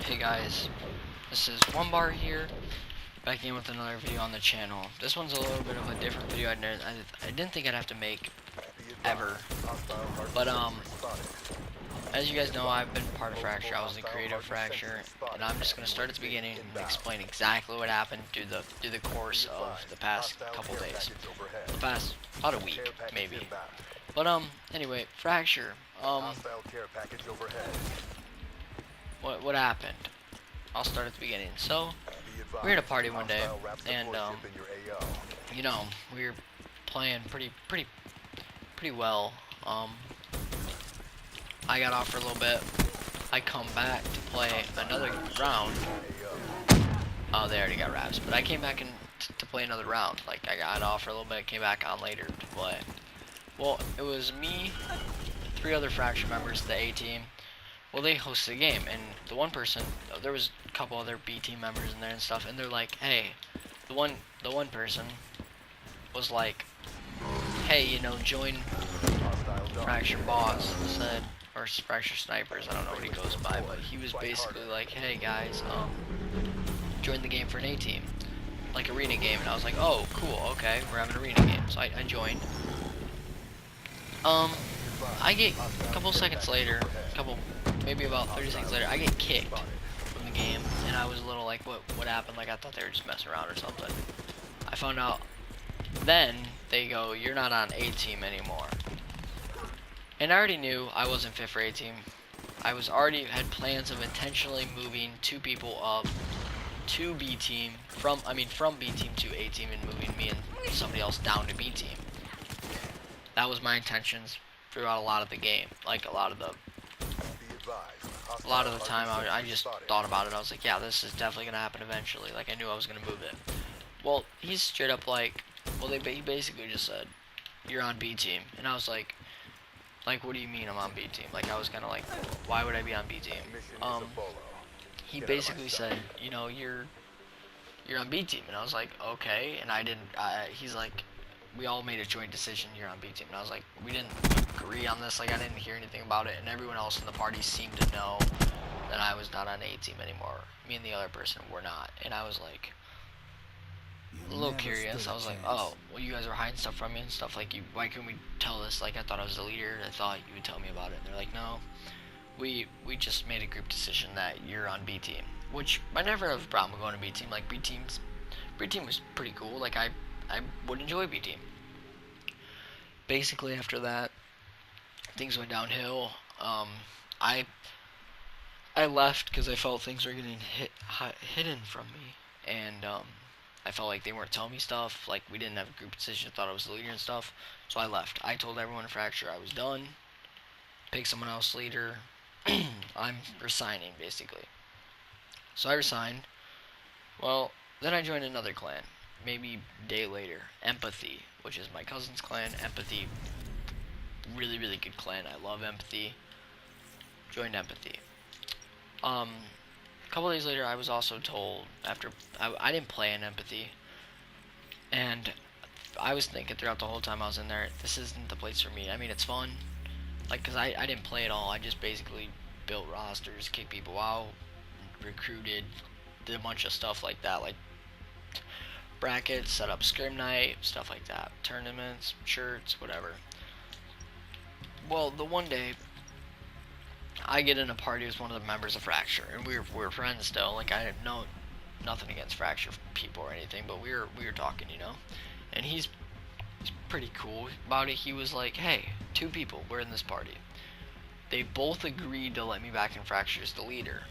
Hey guys, this is One Bar here, back in with another video on the channel. This one's a little bit of a different video. I didn't think I'd have to make ever, but as you guys know, I've been part of Fraxure. I was the creator of Fraxure, and I'm just gonna start at the beginning and explain exactly what happened through the course of the past couple days, the past about a week maybe. But anyway, Fraxure. What happened? I'll start at the beginning. So, we were at a party one day, and you know, we were playing pretty well. I got off for a little bit. I come back to play another round. Oh, they already got wraps, but I came back to play another round. Like, I got off for a little bit, came back on later to play. Well, it was me, 3 other Fraxure members of the A team. Well, they hosted a game, and the one person, there was a couple other B team members in there and stuff, and they're like, hey, the one person was like, hey, you know, join Fraxure Boss, said, or Fraxure Snipers, I don't know what he goes by, but he was basically like, hey guys, join the game for an A team, like arena game, and I was like, oh, cool, okay, we're having an arena game, so I joined. I get a couple seconds later, maybe about 30 seconds later, I get kicked from the game, and I was a little like, what happened? Like, I thought they were just messing around or something. I found out, then they go, you're not on A team anymore. And I already knew I wasn't fit for A team. I was already had plans of intentionally moving 2 people up to B team, from B team to A team, and moving me and somebody else down to B team. That was my intentions throughout a lot of the game. Like, a lot of the time I just thought about it. I was like, yeah, this is definitely gonna happen eventually. Like, I knew I was gonna move it. Well, he's straight up like, well, he basically just said, you're on B team, and I was like, what do you mean I'm on B team? Like, I was kind of like, why would I be on B team? He basically said, you know, you're on B team, and I was like, okay, and I didn't. He's like, we all made a joint decision, you're on B team, and I was like, we didn't agree on this. Like, I didn't hear anything about it, and everyone else in the party seemed to know that I was not on A team anymore. Me and the other person were not, and I was like, a little curious. I was like, oh, well, you guys were hiding stuff from me and stuff. Like, why couldn't we tell this? Like, I thought I was the leader. I thought you would tell me about it. And they're like, no, we just made a group decision that you're on B team. Which I never have a problem with going to B team. Like, B team was pretty cool. Like, I would enjoy B team. Basically, after that, things went downhill. I left because I felt things were getting hidden from me, and I felt like they weren't telling me stuff. Like, we didn't have a group decision. Thought I was the leader and stuff. So I left. I told everyone in Fraxure I was done. Pick someone else leader. I'm resigning, basically. So I resigned. Well, then I joined another clan. Maybe a day later. Empathy, which is my cousin's clan. Empathy, really, really good clan. I love Empathy. Joined Empathy. A couple days later, I was also told, after I didn't play in Empathy, and I was thinking throughout the whole time I was in there, this isn't the place for me. I mean, it's fun, like, because I didn't play at all. I just basically built rosters, kicked people out, recruited, did a bunch of stuff like that, like brackets, set up scrim night, stuff like that, tournaments, shirts, whatever. Well, the one day, I get in a party with one of the members of Fraxure, and we were friends still. Like, I had nothing against Fraxure people or anything, but we were talking, you know. And he's pretty cool about it. He was like, hey, 2 people were in this party. They both agreed to let me back in Fraxure as the leader.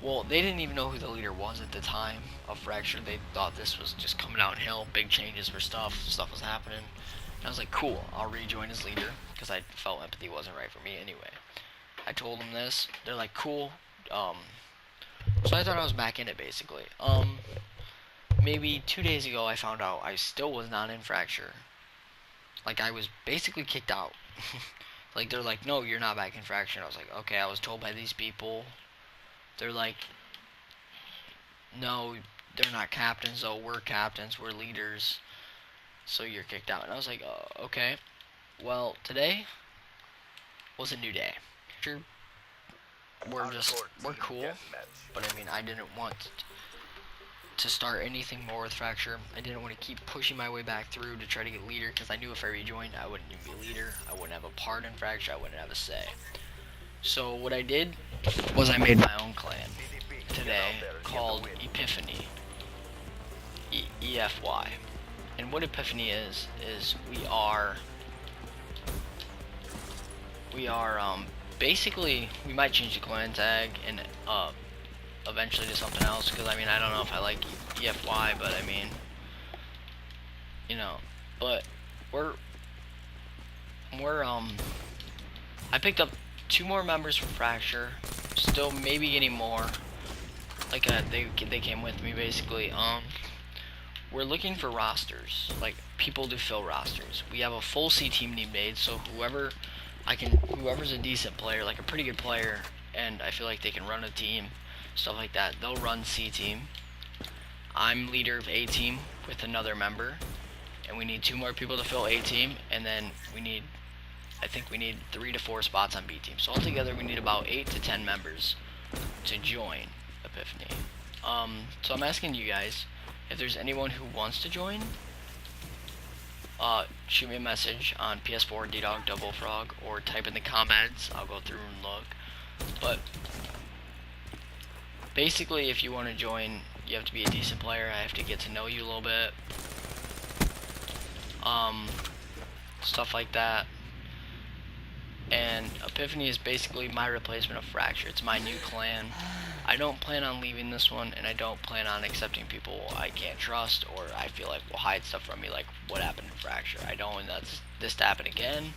Well, they didn't even know who the leader was at the time of Fraxure. They thought this was just coming downhill, big changes for stuff was happening. And I was like, cool, I'll rejoin as leader, because I felt Empathy wasn't right for me anyway. I told them this. They're like, cool. So I thought I was back in it, basically. Maybe 2 days ago, I found out I still was not in Fraxure. Like, I was basically kicked out. Like, they're like, no, you're not back in Fraxure. And I was like, okay, I was told by these people. They're like, no, they're not captains, though. We're captains. We're leaders. So you're kicked out. And I was like, okay. Well, today was a new day. we're cool, but I mean, I didn't want to start anything more with Fraxure. I didn't want to keep pushing my way back through to try to get leader, because I knew if I rejoined, I wouldn't even be leader. I wouldn't have a part in Fraxure. I wouldn't have a say. So what I did was I made my own clan today called Epiphany. EFY. And what Epiphany is we are basically, we might change the clan tag and eventually to something else, because I mean, I don't know if I like EFY, but I mean, you know, but we're I picked up 2 more members from Fraxure, still maybe getting more, like they came with me basically. We're looking for rosters, like people to fill rosters. We have a full C team need made, so whoever's a decent player, like a pretty good player, and I feel like they can run a team, stuff like that, they'll run C team. I'm leader of A team with another member, and we need 2 more people to fill A team, and then I think we need 3 to 4 spots on B team. So altogether we need about 8 to 10 members to join Epiphany. So I'm asking you guys, if there's anyone who wants to join, shoot me a message on PS4 DDog Double Frog, or type in the comments. I'll go through and look. But basically, if you want to join, you have to be a decent player. I have to get to know you a little bit. Stuff like that. And Epiphany is basically my replacement of Fraxure. It's my new clan. I don't plan on leaving this one, and I don't plan on accepting people I can't trust or I feel like will hide stuff from me, like what happened in Fraxure. I don't want this to happen again.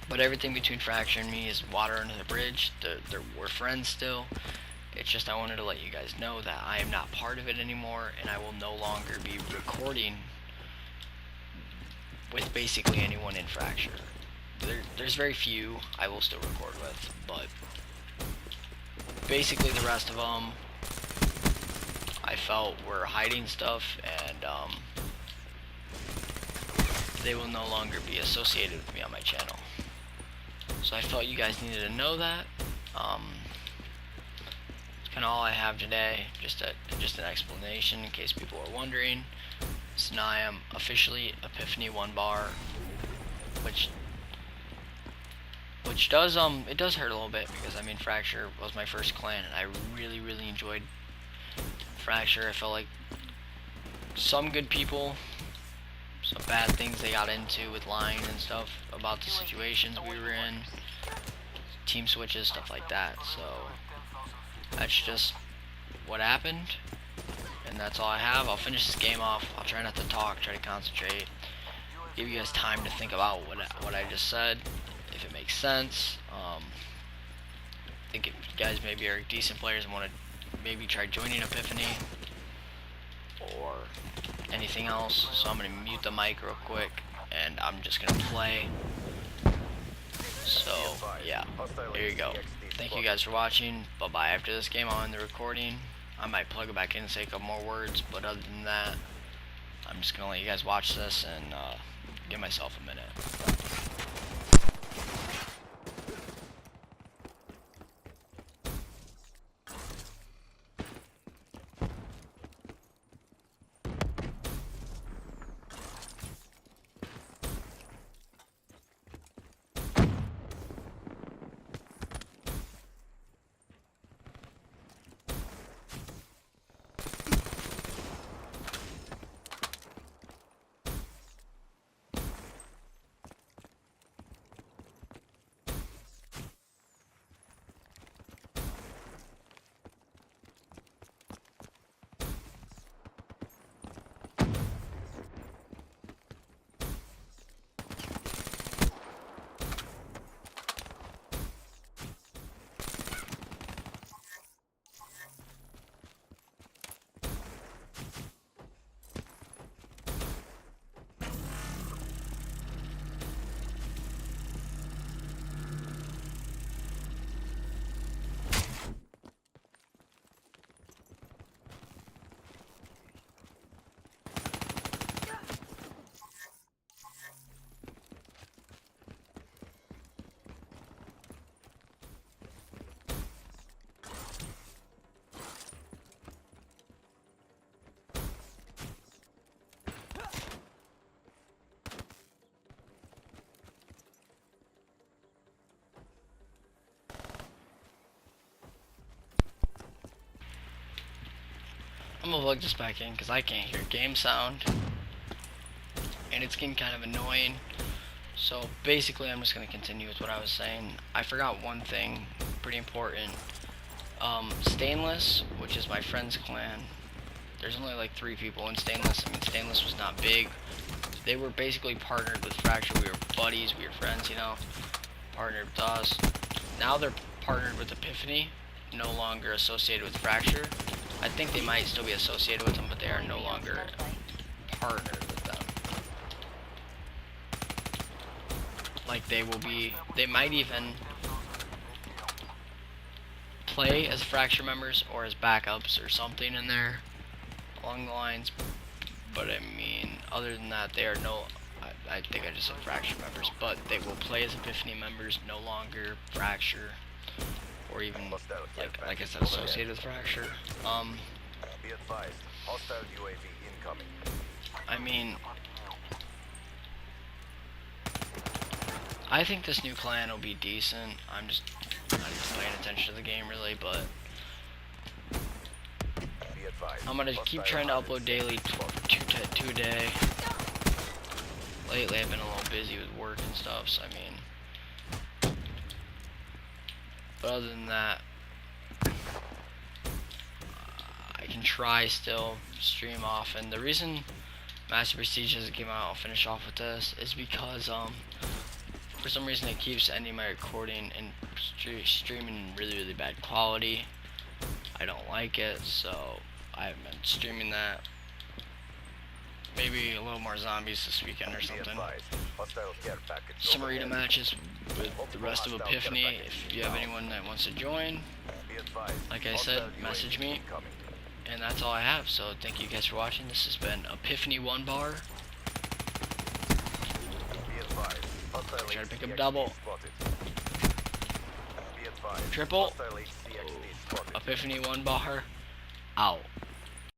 But everything between Fraxure and me is water under the bridge. We're friends still. It's just I wanted to let you guys know that I am not part of it anymore, and I will no longer be recording with basically anyone in Fraxure. There's very few I will still record with, but basically the rest of them I felt were hiding stuff, and they will no longer be associated with me on my channel. So I felt you guys needed to know that. It's kind of all I have today, just an explanation in case people are wondering. So now I am officially Epiphany 1 bar, which does it does hurt a little bit, because I mean Fraxure was my first clan and I really enjoyed Fraxure. I felt like some good people, some bad things they got into with lying and stuff about the situations we were in, team switches, stuff like that. So that's just what happened, and that's all I have. I'll finish this game off. I'll try not to talk, try to concentrate, give you guys time to think about what I just said, if it makes sense. I think if you guys maybe are decent players and want to maybe try joining Epiphany or anything else. So I'm going to mute the mic real quick and I'm just going to play. So yeah, there you go. Thank you guys for watching. Bye bye. After this game I'll end the recording. I might plug it back in and say a couple more words, but other than that, I'm just going to let you guys watch this and give myself a minute. gonna plug this back in because I can't hear game sound, and it's getting kind of annoying. So basically, I'm just gonna continue with what I was saying. I forgot one thing, pretty important. Stainless, which is my friend's clan. There's only like 3 people in Stainless. I mean, Stainless was not big. They were basically partnered with Fraxure. We were buddies, we were friends, you know. Partnered with us. Now they're partnered with Epiphany, no longer associated with Fraxure. I think they might still be associated with them, but they are no longer partnered with them. Like they might even play as Fraxure members or as backups or something in there along the lines. But I mean, other than that, they are I think I just said Fraxure members, but they will play as Epiphany members, no longer Fraxure, or even like I said, associated with Fraxure. Be advised, hostile UAV incoming. I mean, I think this new clan will be decent. I'm just not even paying attention to the game really, but Be advised, I'm gonna keep trying to upload daily, 2 a day. Lately I've been a little busy with work and stuff, so I mean, but other than that, I can try still stream often. The reason Master Prestige doesn't come out, I'll finish off with this, is because for some reason it keeps ending my recording and streaming in really bad quality. I don't like it, so I haven't been streaming that. Maybe a little more zombies this weekend or something. Some arena matches with the rest of Epiphany. If you have anyone that wants to join, like I said, message me. And that's all I have, so thank you guys for watching. This has been Epiphany 1 bar. Try to pick up double. Triple. Epiphany 1 bar. Out.